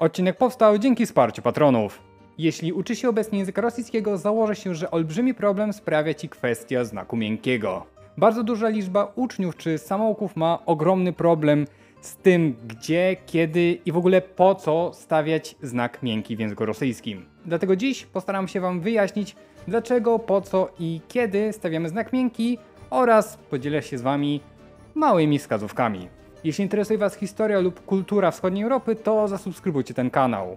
Odcinek powstał dzięki wsparciu patronów. Jeśli uczy się obecnie języka rosyjskiego, założę się, że olbrzymi problem sprawia Ci kwestia znaku miękkiego. Bardzo duża liczba uczniów czy samouków ma ogromny problem z tym, gdzie, kiedy i w ogóle po co stawiać znak miękki w języku rosyjskim. Dlatego dziś postaram się Wam wyjaśnić, dlaczego, po co i kiedy stawiamy znak miękki oraz podzielę się z Wami małymi wskazówkami. Jeśli interesuje Was historia lub kultura wschodniej Europy, to zasubskrybujcie ten kanał.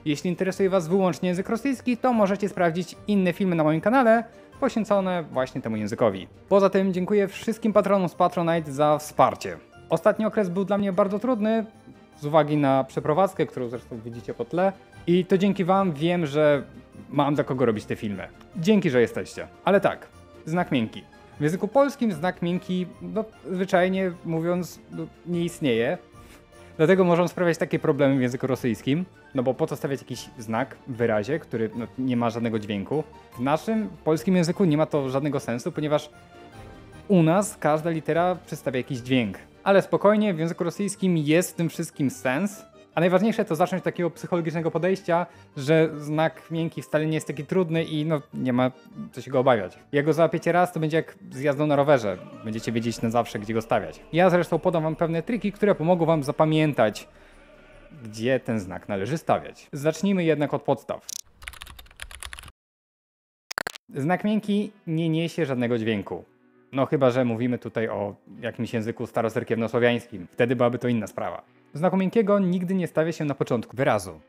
Jeśli interesuje Was wyłącznie język rosyjski, to możecie sprawdzić inne filmy na moim kanale poświęcone właśnie temu językowi. Poza tym dziękuję wszystkim patronom z Patronite za wsparcie. Ostatni okres był dla mnie bardzo trudny z uwagi na przeprowadzkę, którą zresztą widzicie po tle. I to dzięki Wam wiem, że mam dla kogo robić te filmy. Dzięki, że jesteście. Ale tak, znak miękki. W języku polskim znak miękki, zwyczajnie mówiąc, nie istnieje. Dlatego możą sprawiać takie problemy w języku rosyjskim. No bo po co stawiać jakiś znak w wyrazie, który nie ma żadnego dźwięku? W naszym polskim języku nie ma to żadnego sensu, ponieważ u nas każda litera przedstawia jakiś dźwięk. Ale spokojnie, w języku rosyjskim jest w tym wszystkim sens. A najważniejsze to zacząć takiego psychologicznego podejścia, że znak miękki wcale nie jest taki trudny i nie ma co się go obawiać. Jak go załapiecie raz, to będzie jak z jazdą na rowerze. Będziecie wiedzieć na zawsze, gdzie go stawiać. Ja zresztą podam Wam pewne triki, które pomogą Wam zapamiętać, gdzie ten znak należy stawiać. Zacznijmy jednak od podstaw. Znak miękki nie niesie żadnego dźwięku. No chyba, że mówimy tutaj o jakimś języku starocerkiewnosłowiańskim. Wtedy byłaby to inna sprawa. Znaku miękkiego nigdy nie stawia się na początku wyrazu.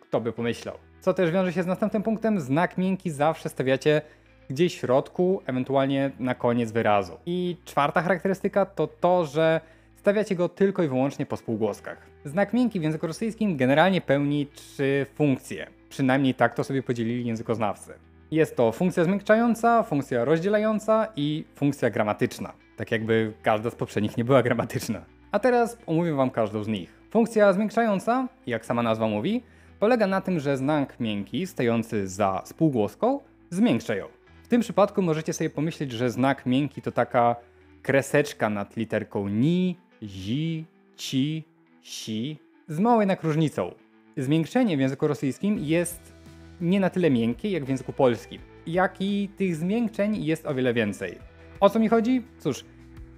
Kto by pomyślał? Co też wiąże się z następnym punktem, znak miękki zawsze stawiacie gdzieś w środku, ewentualnie na koniec wyrazu. I czwarta charakterystyka to to, że stawiacie go tylko i wyłącznie po spółgłoskach. Znak miękki w języku rosyjskim generalnie pełni 3 funkcje. Przynajmniej tak to sobie podzielili językoznawcy. Jest to funkcja zmiękczająca, funkcja rozdzielająca i funkcja gramatyczna. Tak jakby każda z poprzednich nie była gramatyczna. A teraz omówię Wam każdą z nich. Funkcja zmiękczająca, jak sama nazwa mówi, polega na tym, że znak miękki stojący za spółgłoską zmiękcza ją. W tym przypadku możecie sobie pomyśleć, że znak miękki to taka kreseczka nad literką ni, zi, ci, si z małą jednak różnicą. Zmiękczenie w języku rosyjskim jest nie na tyle miękkie jak w języku polskim, jak i tych zmiękczeń jest o wiele więcej. O co mi chodzi? Cóż,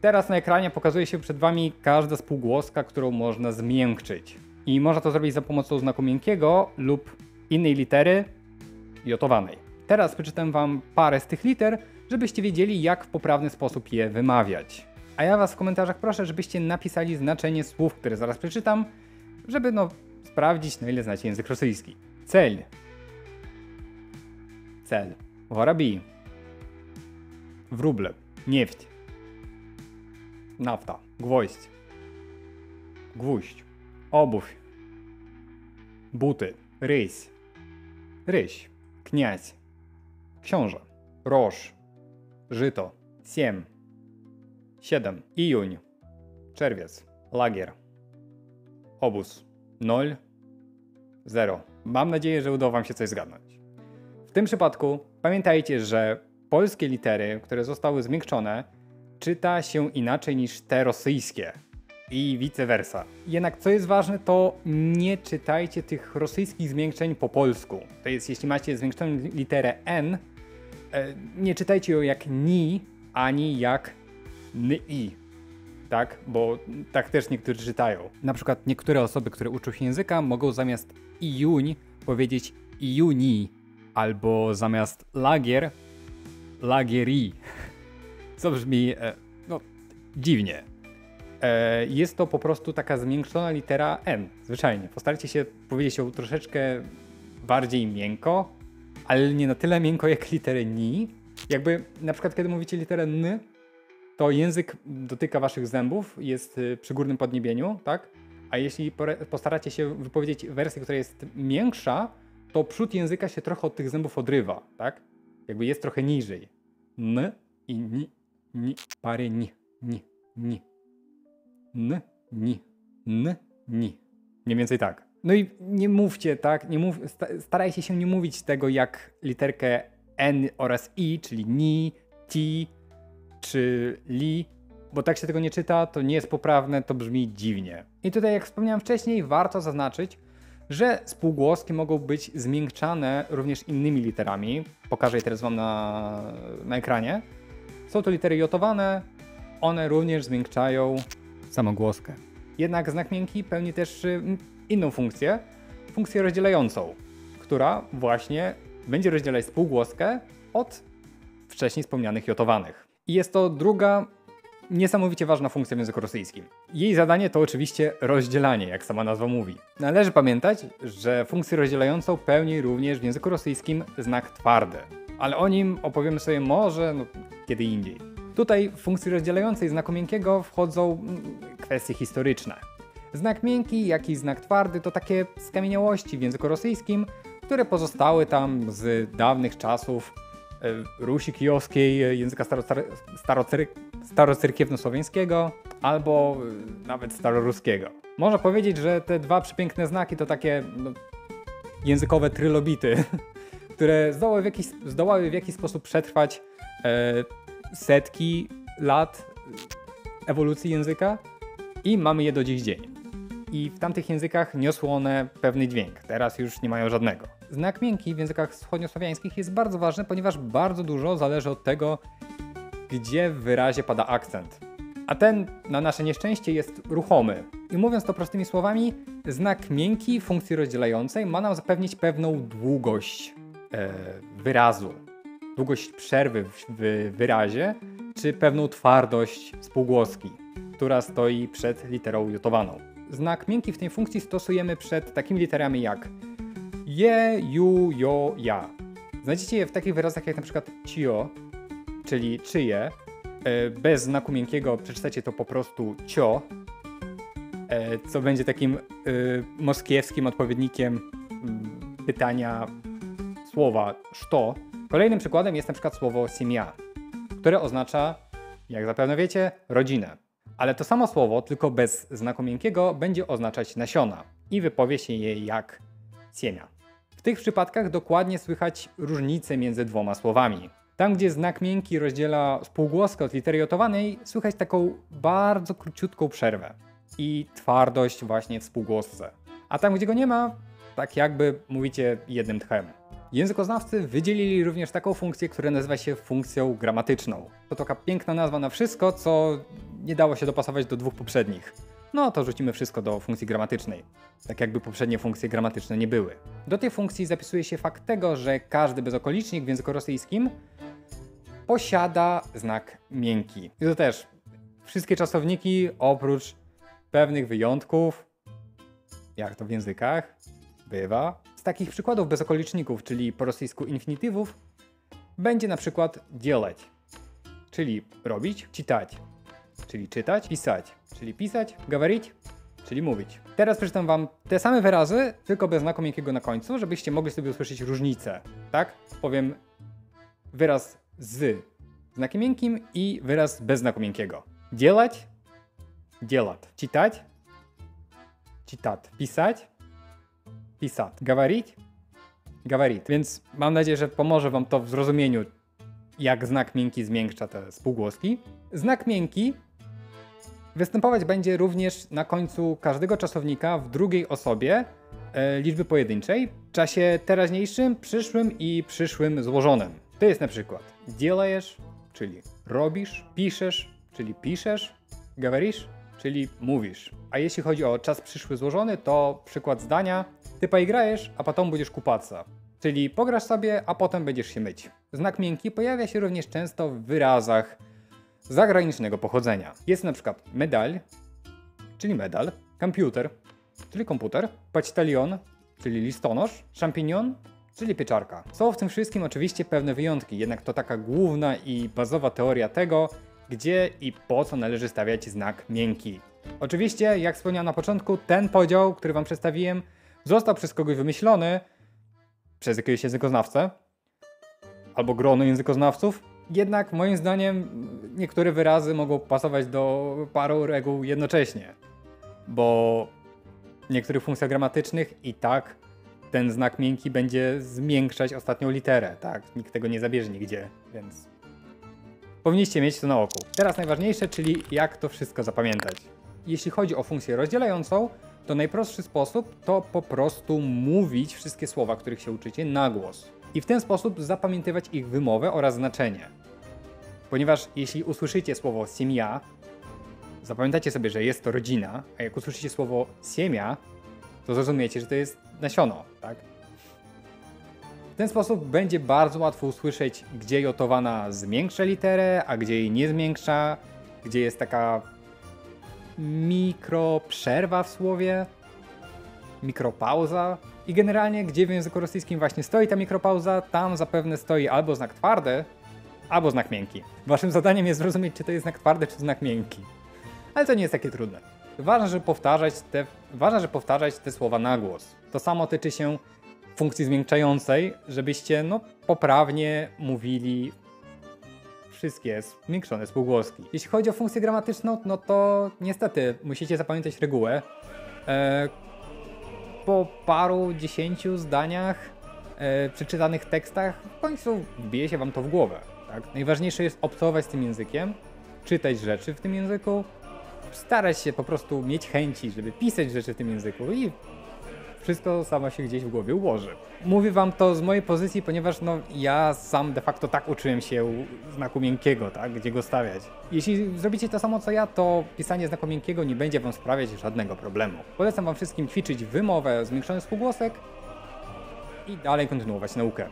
teraz na ekranie pokazuje się przed Wami każda spółgłoska, którą można zmiękczyć. I można to zrobić za pomocą znaku miękkiego lub innej litery jotowanej. Teraz przeczytam Wam parę z tych liter, żebyście wiedzieli, jak w poprawny sposób je wymawiać. A ja Was w komentarzach proszę, żebyście napisali znaczenie słów, które zaraz przeczytam, żeby sprawdzić, na ile znacie język rosyjski. Cel. Cel. Воробей. Wróble. Нефть. Nafta. Gwoźdź. Gwóźdź. Обувь. Buty. Ryś. Ryś. Kniaź. Książę. Roż. Żyto. Siem. 7. Ijuń. Czerwiec. Lagier. Obóz. 0. 0. Mam nadzieję, że udało Wam się coś zgadnąć. W tym przypadku pamiętajcie, że polskie litery, które zostały zmiękczone, czyta się inaczej niż te rosyjskie i vice versa. Jednak co jest ważne, to nie czytajcie tych rosyjskich zmiękczeń po polsku. To jest, jeśli macie zmiękczoną literę N, nie czytajcie ją jak ni, ani jak ni. Tak? Bo tak też niektórzy czytają. Na przykład niektóre osoby, które uczą się języka, mogą zamiast ijuń powiedzieć ijuni, albo zamiast lagier, lagieri. Co brzmi dziwnie. Jest to po prostu taka zmiękczona litera N, zwyczajnie. Postarajcie się powiedzieć ją troszeczkę bardziej miękko, ale nie na tyle miękko jak literę ni. Jakby na przykład kiedy mówicie literę N, to język dotyka Waszych zębów, jest przy górnym podniebieniu, tak? A jeśli postaracie się wypowiedzieć wersję, która jest miększa, to przód języka się trochę od tych zębów odrywa, tak? Jakby jest trochę niżej. N i ni, parę ni. N, ni, ni. Mniej więcej tak. No i nie mówcie tak, starajcie się nie mówić tego jak literkę N oraz I, czyli ni, ti czy li, bo tak się tego nie czyta, to nie jest poprawne, to brzmi dziwnie. I tutaj, jak wspomniałem wcześniej, warto zaznaczyć, że spółgłoski mogą być zmiękczane również innymi literami. Pokażę je teraz wam na ekranie. Są to litery jotowane, one również zmiękczają samogłoskę. Jednak znak miękki pełni też inną funkcję rozdzielającą, która właśnie będzie rozdzielać spółgłoskę od wcześniej wspomnianych jotowanych. I jest to druga niesamowicie ważna funkcja w języku rosyjskim. Jej zadanie to oczywiście rozdzielanie, jak sama nazwa mówi. Należy pamiętać, że funkcję rozdzielającą pełni również w języku rosyjskim znak twardy, ale o nim opowiemy sobie może kiedy indziej. Tutaj w funkcji rozdzielającej znaku miękkiego wchodzą kwestie historyczne. Znak miękki, jak i znak twardy to takie skamieniałości w języku rosyjskim, które pozostały tam z dawnych czasów Rusi Kijowskiej, języka starocyrkiewno-słowiańskiego albo nawet staroruskiego. Można powiedzieć, że te dwa przepiękne znaki to takie językowe trylobity, które zdołały w jakiś sposób przetrwać setki lat ewolucji języka i mamy je do dziś dzień. I w tamtych językach niosły one pewny dźwięk, teraz już nie mają żadnego. Znak miękki w językach wschodniosłowiańskich jest bardzo ważny, ponieważ bardzo dużo zależy od tego, gdzie w wyrazie pada akcent. A ten, na nasze nieszczęście, jest ruchomy. I mówiąc to prostymi słowami, znak miękki funkcji rozdzielającej ma nam zapewnić pewną długość wyrazu, długość przerwy w wyrazie, czy pewną twardość spółgłoski, która stoi przed literą jotowaną. Znak miękki w tej funkcji stosujemy przed takimi literami jak je, ju, jo, ja. Znajdziecie je w takich wyrazach jak na przykład cio, czyli czyje. Bez znaku miękkiego przeczytacie to po prostu cio, co będzie takim moskiewskim odpowiednikiem pytania słowa szto. Kolejnym przykładem jest na przykład słowo siemia, które oznacza, jak zapewne wiecie, rodzinę. Ale to samo słowo, tylko bez znaku miękkiego, będzie oznaczać nasiona i wypowie się je jak siemia. W tych przypadkach dokładnie słychać różnicę między dwoma słowami. Tam, gdzie znak miękki rozdziela spółgłoskę od litery jotowanej, słychać taką bardzo króciutką przerwę i twardość właśnie w spółgłosce. A tam, gdzie go nie ma, tak jakby mówicie jednym tchem. Językoznawcy wydzielili również taką funkcję, która nazywa się funkcją gramatyczną. To taka piękna nazwa na wszystko, co nie dało się dopasować do dwóch poprzednich. No to rzucimy wszystko do funkcji gramatycznej, tak jakby poprzednie funkcje gramatyczne nie były. Do tej funkcji zapisuje się fakt tego, że każdy bezokolicznik w języku rosyjskim posiada znak miękki. I to też wszystkie czasowniki oprócz pewnych wyjątków, jak to w językach bywa. Z takich przykładów bezokoliczników, czyli po rosyjsku infinitywów, będzie na przykład делать, czyli robić, czytać, czyli czytać, pisać, czyli pisać, говорить, czyli mówić. Teraz przeczytam wam te same wyrazy, tylko bez znaku miękkiego na końcu, żebyście mogli sobie usłyszeć różnicę. Tak? Powiem wyraz z znakiem miękkim i wyraz bez znaku miękkiego. Делать, делать. Czytać, czytat. Pisać, pisat. Говорить, говорит. Więc mam nadzieję, że pomoże wam to w zrozumieniu, jak znak miękki zmiękcza te spółgłoski. Znak miękki występować będzie również na końcu każdego czasownika w drugiej osobie liczby pojedynczej w czasie teraźniejszym, przyszłym i przyszłym złożonym. To jest na przykład делаешь, czyli robisz, piszesz, czyli piszesz, говоришь, czyli mówisz. A jeśli chodzi o czas przyszły złożony, to przykład zdania ty поиграешь, a potem będziesz kupаться. Czyli pograsz sobie, a potem będziesz się myć. Znak miękki pojawia się również często w wyrazach zagranicznego pochodzenia. Jest na przykład medal, czyli medal, komputer, czyli komputer, почтальон, czyli listonosz, champignon, czyli pieczarka. Są w tym wszystkim oczywiście pewne wyjątki, jednak to taka główna i bazowa teoria tego, gdzie i po co należy stawiać znak miękki. Oczywiście, jak wspomniałem na początku, ten podział, który wam przedstawiłem, został przez kogoś wymyślony, przez jakiegoś językoznawcę, albo grono językoznawców. Jednak moim zdaniem niektóre wyrazy mogą pasować do paru reguł jednocześnie, bo w niektórych funkcjach gramatycznych i tak ten znak miękki będzie zmiękczać ostatnią literę, tak? Nikt tego nie zabierze nigdzie, więc powinniście mieć to na oku. Teraz najważniejsze, czyli jak to wszystko zapamiętać. Jeśli chodzi o funkcję rozdzielającą, to najprostszy sposób to po prostu mówić wszystkie słowa, których się uczycie, na głos. I w ten sposób zapamiętywać ich wymowę oraz znaczenie. Ponieważ jeśli usłyszycie słowo семья, zapamiętacie sobie, że jest to rodzina, a jak usłyszycie słowo семья, to zrozumiecie, że to jest nasiono, tak? W ten sposób będzie bardzo łatwo usłyszeć, gdzie jotowana zmiękcza literę, a gdzie jej nie zmiękcza, gdzie jest taka mikroprzerwa w słowie, mikropauza i generalnie gdzie w języku rosyjskim właśnie stoi ta mikropauza, tam zapewne stoi albo znak twardy, albo znak miękki. Waszym zadaniem jest zrozumieć, czy to jest znak twardy, czy znak miękki. Ale to nie jest takie trudne. Ważne, że powtarzać te słowa na głos. To samo tyczy się funkcji zmiękczającej, żebyście poprawnie mówili wszystkie zmiękczone spółgłoski. Jeśli chodzi o funkcję gramatyczną, no to niestety musicie zapamiętać regułę. Po paru 10 zdaniach przeczytanych tekstach w końcu wbije się wam to w głowę. Tak? Najważniejsze jest obcować z tym językiem, czytać rzeczy w tym języku, starać się po prostu mieć chęci, żeby pisać rzeczy w tym języku i wszystko samo się gdzieś w głowie ułoży. Mówię wam to z mojej pozycji, ponieważ ja sam de facto tak uczyłem się znaku miękkiego, tak? Gdzie go stawiać. Jeśli zrobicie to samo co ja, to pisanie znaku miękkiego nie będzie wam sprawiać żadnego problemu. Polecam wam wszystkim ćwiczyć wymowę zmiękczony spółgłosek i dalej kontynuować naukę.